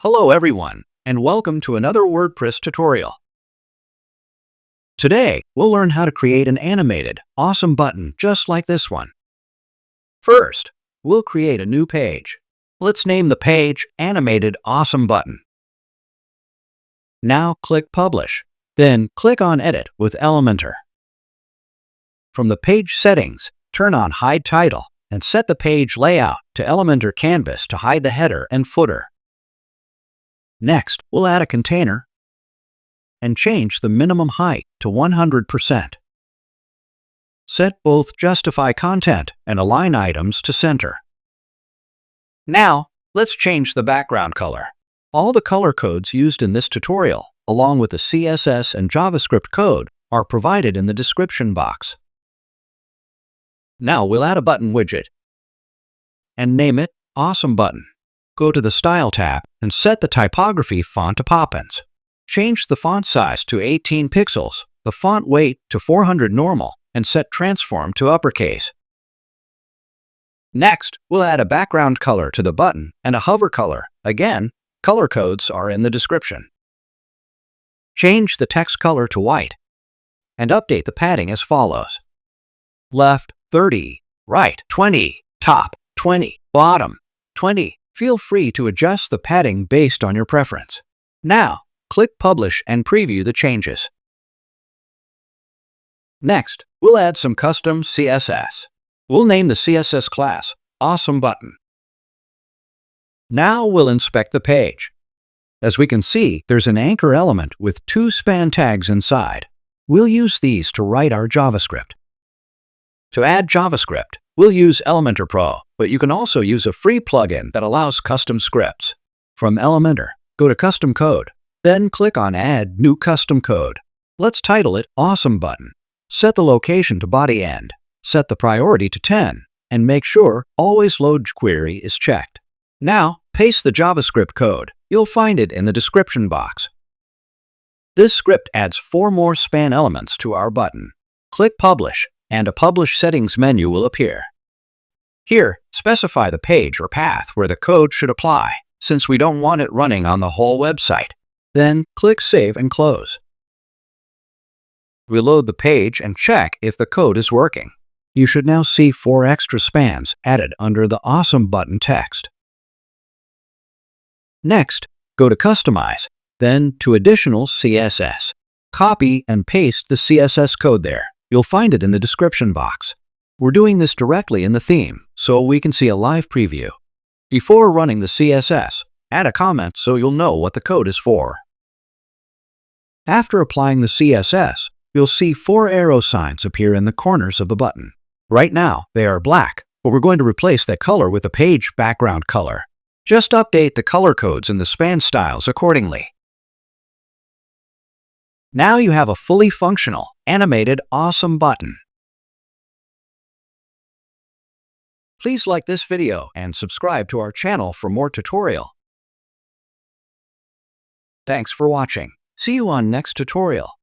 Hello everyone, and welcome to another WordPress tutorial. Today, we'll learn how to create an animated, awesome button just like this one. First, we'll create a new page. Let's name the page Animated Awesome Button. Now click Publish, then click on Edit with Elementor. From the page settings, turn on Hide Title and set the page layout to Elementor Canvas to hide the header and footer. Next, we'll add a container and change the minimum height to 100%. Set both Justify Content and Align Items to center. Now, let's change the background color. All the color codes used in this tutorial, along with the CSS and JavaScript code, are provided in the description box. Now we'll add a button widget and name it Awesome Button. Go to the Style tab and set the typography font to Poppins. Change the font size to 18 pixels, the font weight to 400 normal, and set transform to uppercase. Next, we'll add a background color to the button and a hover color. Again, color codes are in the description. Change the text color to white and update the padding as follows. Left 30, right 20, top 20, bottom 20. Feel free to adjust the padding based on your preference. Now, click Publish and preview the changes. Next, we'll add some custom CSS. We'll name the CSS class Awesome Button. Now we'll inspect the page. As we can see, there's an anchor element with 2 span tags inside. We'll use these to write our JavaScript. To add JavaScript, we'll use Elementor Pro, but you can also use a free plugin that allows custom scripts. From Elementor, go to Custom Code, then click on Add New Custom Code. Let's title it Awesome Button. Set the location to body end, set the priority to 10, and make sure Always Load Query is checked. Now, paste the JavaScript code. You'll find it in the description box. This script adds 4 more span elements to our button. Click Publish, and a Publish Settings menu will appear. Here, specify the page or path where the code should apply, since we don't want it running on the whole website. Then, click Save and Close. Reload the page and check if the code is working. You should now see 4 extra spans added under the Awesome Button text. Next, go to Customize, then to Additional CSS. Copy and paste the CSS code there. You'll find it in the description box. We're doing this directly in the theme, so we can see a live preview. Before running the CSS, add a comment so you'll know what the code is for. After applying the CSS, you'll see 4 arrow signs appear in the corners of the button. Right now, they are black, but we're going to replace that color with a page background color. Just update the color codes and the span styles accordingly. Now you have a fully functional, animated, awesome button. Please like this video and subscribe to our channel for more tutorial. Thanks for watching. See you on next tutorial.